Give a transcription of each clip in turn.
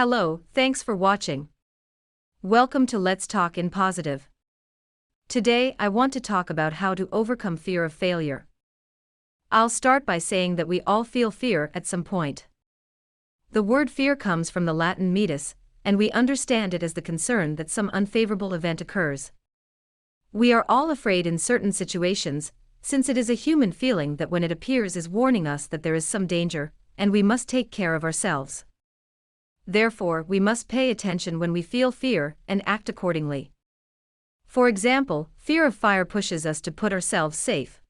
Hello, thanks for watching. Welcome to Let's Talk in Positive. Today I want to talk about how to overcome fear of failure. I'll start by saying that we all feel fear at some point. The word fear comes from the Latin metus, and we understand it as the concern that some unfavorable event occurs. We are all afraid in certain situations, since it is a human feeling that when it appears is warning us that there is some danger, and we must take care of ourselves. Therefore, we must pay attention when we feel fear and act accordingly. For example, fear of fire pushes us to put ourselves safe.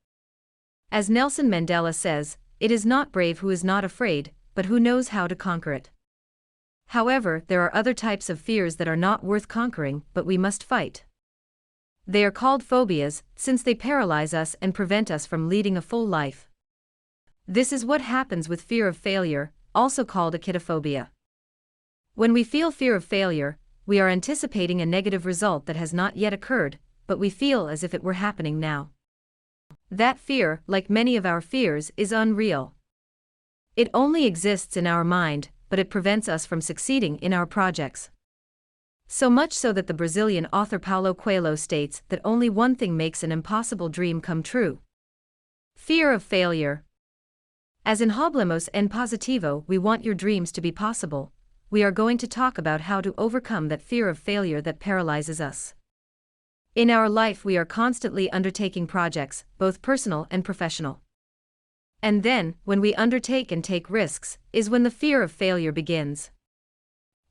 As Nelson Mandela says, it is not brave who is not afraid, but who knows how to conquer it. However, there are other types of fears that are not worth conquering, but we must fight. They are called phobias, since they paralyze us and prevent us from leading a full life. This is what happens with fear of failure, also called achytophobia. When we feel fear of failure, we are anticipating a negative result that has not yet occurred, but we feel as if it were happening now. That fear, like many of our fears, is unreal. It only exists in our mind, but it prevents us from succeeding in our projects. So much so that the Brazilian author Paulo Coelho states that only one thing makes an impossible dream come true: fear of failure. As in Hablemos en Positivo, we want your dreams to be possible. We are going to talk about how to overcome that fear of failure that paralyzes us. In our life, we are constantly undertaking projects, both personal and professional. And then, when we undertake and take risks, is when the fear of failure begins.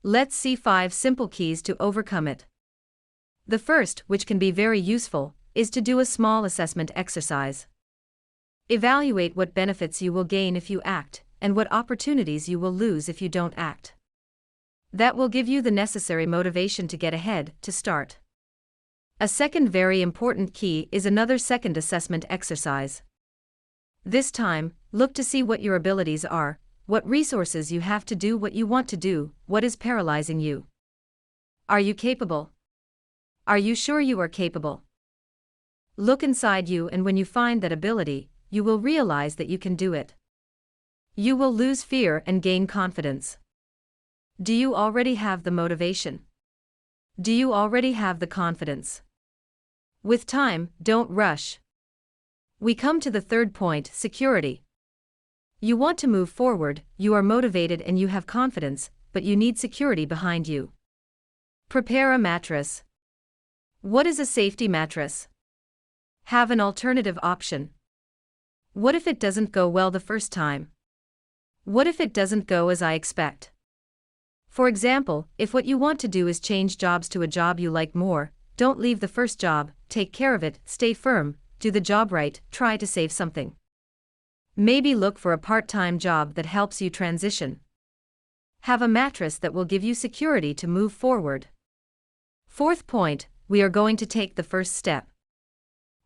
Let's see 5 simple keys to overcome it. The first, which can be very useful, is to do a small assessment exercise. Evaluate what benefits you will gain if you act, and what opportunities you will lose if you don't act. That will give you the necessary motivation to get ahead, to start. A second very important key is another second assessment exercise. This time, look to see what your abilities are, what resources you have to do what you want to do, what is paralyzing you. Are you capable? Are you sure you are capable? Look inside you, and when you find that ability, you will realize that you can do it. You will lose fear and gain confidence. Do you already have the motivation? Do you already have the confidence? With time, don't rush. We come to the third point: security. You want to move forward, you are motivated and you have confidence, but you need security behind you. Prepare a mattress. What is a safety mattress? Have an alternative option. What if it doesn't go well the first time? What if it doesn't go as I expect? For example, if what you want to do is change jobs to a job you like more, don't leave the first job, take care of it, stay firm, do the job right, try to save something. Maybe look for a part-time job that helps you transition. Have a mattress that will give you security to move forward. Fourth point, we are going to take the first step.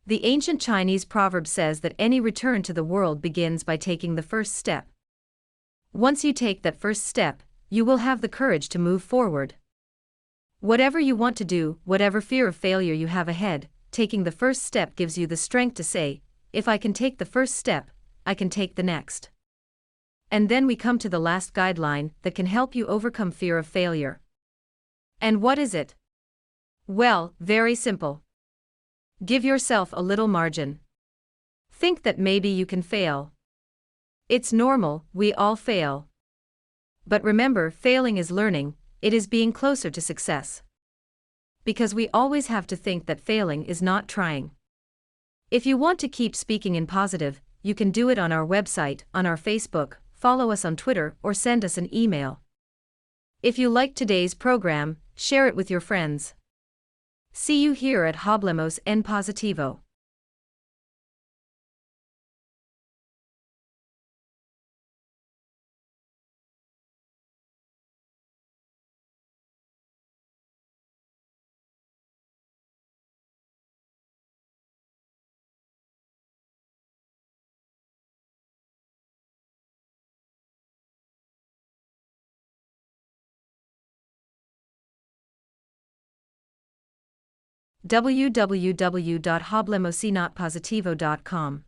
The ancient Chinese proverb says that any return to the world begins by taking the first step. Once you take that first step, you will have the courage to move forward. Whatever you want to do, whatever fear of failure you have ahead, taking the first step gives you the strength to say, if I can take the first step, I can take the next. And then we come to the last guideline that can help you overcome fear of failure. And what is it? Well, very simple. Give yourself a little margin. Think that maybe you can fail. It's normal, we all fail. But remember, failing is learning, it is being closer to success. Because we always have to think that failing is not trying. If you want to keep speaking in positive, you can do it on our website, on our Facebook, follow us on Twitter, or send us an email. If you liked today's program, share it with your friends. See you here at Hablemos en Positivo. www.hablemosinotpositivo.com